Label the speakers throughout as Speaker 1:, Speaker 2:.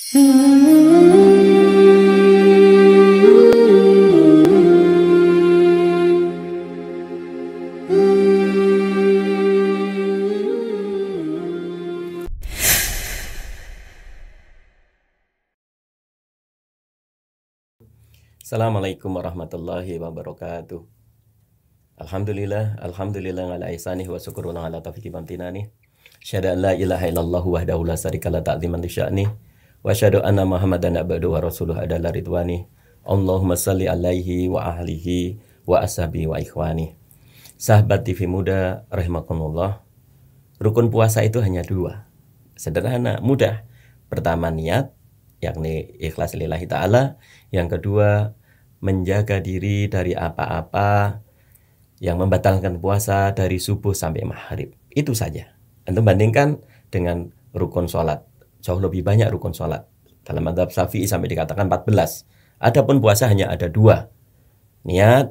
Speaker 1: Assalamualaikum warahmatullahi wabarakatuh. Alhamdulillah ala ihsanih wa syukurullah ala taufiqi bamtinani. Asyhadu an la ilaha illallah wahdahu la syarika la ta'ziman li sya'ni wa asyhadu anna Muhammadan abduhu wa rasuluhu adalah ridwani. Allahumma salli alaihi wa ahlihi wa ashabi wa ikhwani. Sahabat TV Muda rahimakumullah. Rukun puasa itu hanya dua. Sederhana, mudah. Pertama niat, yakni ikhlas lillahi ta'ala. Yang kedua, menjaga diri dari apa-apa yang membatalkan puasa dari subuh sampai maghrib. Itu saja. Anda bandingkan dengan rukun sholat. Jauh lebih banyak rukun sholat. Dalam mazhab Syafi'i sampai dikatakan 14. Adapun puasa hanya ada dua. Niat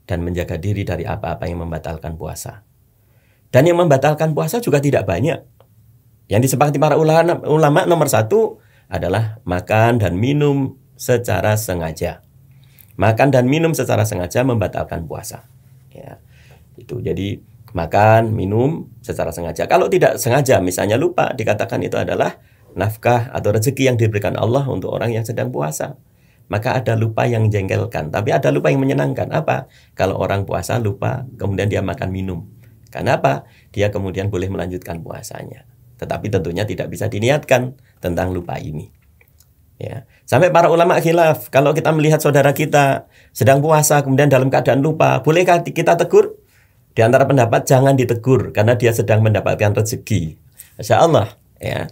Speaker 1: dan menjaga diri dari apa-apa yang membatalkan puasa. Dan yang membatalkan puasa juga tidak banyak. Yang disepakati para ulama nomor satu adalah makan dan minum secara sengaja. Makan dan minum secara sengaja membatalkan puasa. Ya, itu jadi makan, minum secara sengaja. Kalau tidak sengaja, misalnya lupa, dikatakan itu adalah nafkah atau rezeki yang diberikan Allah untuk orang yang sedang puasa. Maka ada lupa yang menjengkelkan, tapi ada lupa yang menyenangkan. Apa? Kalau orang puasa lupa, kemudian dia makan minum. Kenapa? Dia kemudian boleh melanjutkan puasanya. Tetapi tentunya tidak bisa diniatkan tentang lupa ini. Ya. Sampai para ulama khilaf, kalau kita melihat saudara kita sedang puasa kemudian dalam keadaan lupa, bolehkah kita tegur? Di antara pendapat jangan ditegur karena dia sedang mendapatkan rezeki. Masya Allah. Ya.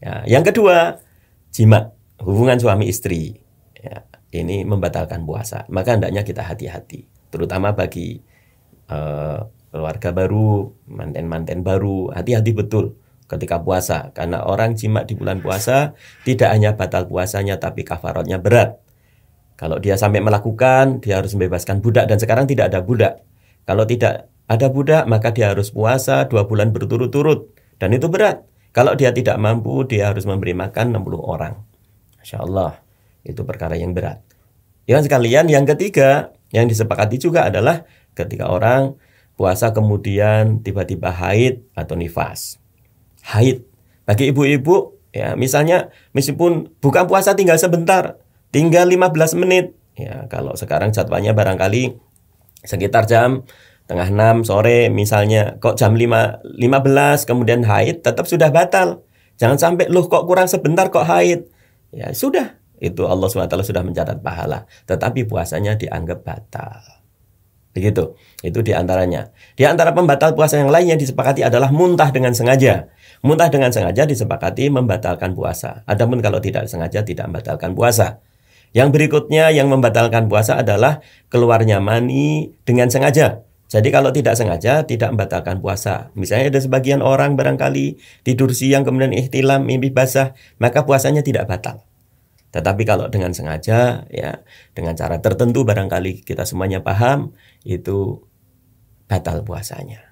Speaker 1: Ya. Yang kedua, jima, hubungan suami istri. Ya. Ini membatalkan puasa. Maka hendaknya kita hati-hati, terutama bagi keluarga baru, manten-manten baru, hati-hati betul ketika puasa, karena orang jima di bulan puasa tidak hanya batal puasanya tapi kafaratnya berat. Kalau dia sampai melakukan, dia harus membebaskan budak, dan sekarang tidak ada budak. Kalau tidak ada budak, maka dia harus puasa 2 bulan berturut-turut, dan itu berat. Kalau dia tidak mampu, dia harus memberi makan 60 orang. Masya Allah, itu perkara yang berat. Yang sekalian, yang ketiga yang disepakati juga adalah ketika orang puasa kemudian tiba-tiba haid atau nifas. Haid bagi ibu-ibu, ya, misalnya meskipun buka puasa tinggal sebentar, tinggal 15 menit, ya, kalau sekarang jadwalnya barangkali sekitar jam 5:30 sore misalnya, kok jam 5:15 kemudian haid, tetap sudah batal. Jangan sampai loh kok kurang sebentar kok haid. Ya sudah, itu Allah SWT sudah mencatat pahala, tetapi puasanya dianggap batal. Begitu, itu diantaranya. Di antara pembatal puasa yang lain yang disepakati adalah muntah dengan sengaja. Muntah dengan sengaja disepakati membatalkan puasa. Adapun kalau tidak sengaja tidak membatalkan puasa. Yang berikutnya yang membatalkan puasa adalah keluarnya mani dengan sengaja. Jadi kalau tidak sengaja tidak membatalkan puasa. Misalnya ada sebagian orang barangkali tidur siang kemudian ihtilam, mimpi basah, maka puasanya tidak batal. Tetapi kalau dengan sengaja, ya, dengan cara tertentu barangkali kita semuanya paham, itu batal puasanya.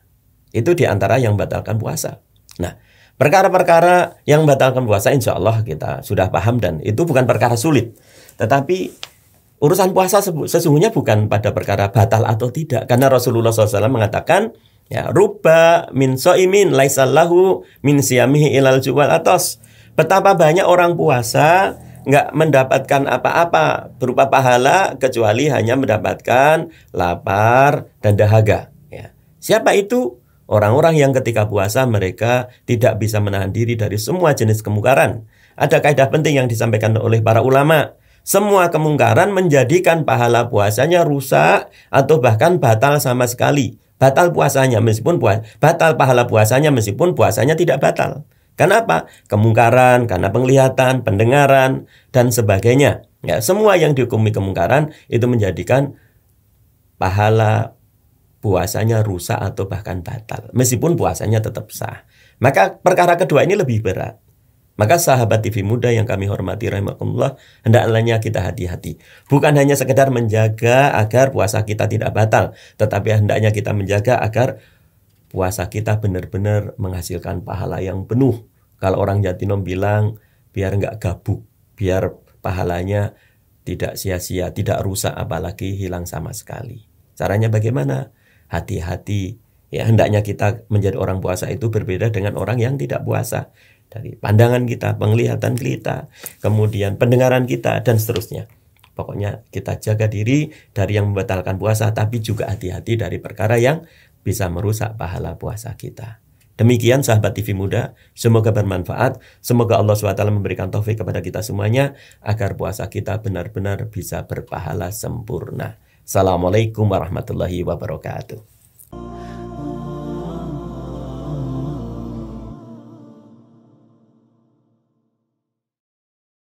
Speaker 1: Itu diantara yang batalkan puasa. Nah, perkara-perkara yang batalkan puasa insya Allah kita sudah paham, dan itu bukan perkara sulit. Tetapi urusan puasa sesungguhnya bukan pada perkara batal atau tidak. Karena Rasulullah SAW mengatakan, ya, rubba min so'imin laisallahu min siyamihi ilal juwal atos. Betapa banyak orang puasa nggak mendapatkan apa-apa berupa pahala kecuali hanya mendapatkan lapar dan dahaga. Ya. Siapa itu? Orang-orang yang ketika puasa mereka tidak bisa menahan diri dari semua jenis kemungkaran. Ada kaidah penting yang disampaikan oleh para ulama. Semua kemungkaran menjadikan pahala puasanya rusak atau bahkan batal sama sekali. Batal puasanya meskipun batal pahala puasanya meskipun puasanya tidak batal. Kenapa? Kemungkaran, karena penglihatan, pendengaran, dan sebagainya. Ya, semua yang dihukumi kemungkaran itu menjadikan pahala puasanya rusak atau bahkan batal. Meskipun puasanya tetap sah. Maka perkara kedua ini lebih berat. Maka sahabat TV Muda yang kami hormati rahimakumullah, hendaknya kita hati-hati. Bukan hanya sekedar menjaga agar puasa kita tidak batal, tetapi hendaknya kita menjaga agar puasa kita benar-benar menghasilkan pahala yang penuh. Kalau orang Jatinom bilang, biar nggak gabuk. biar pahalanya tidak sia-sia, tidak rusak, apalagi hilang sama sekali. Caranya bagaimana? Hati-hati. Ya, hendaknya kita menjadi orang puasa itu berbeda dengan orang yang tidak puasa. Dari pandangan kita, penglihatan kita, kemudian pendengaran kita, dan seterusnya. Pokoknya kita jaga diri dari yang membatalkan puasa, tapi juga hati-hati dari perkara yang bisa merusak pahala puasa kita. Demikian sahabat TV Muda, semoga bermanfaat. Semoga Allah SWT memberikan taufik kepada kita semuanya agar puasa kita benar-benar bisa berpahala sempurna. Assalamualaikum warahmatullahi wabarakatuh.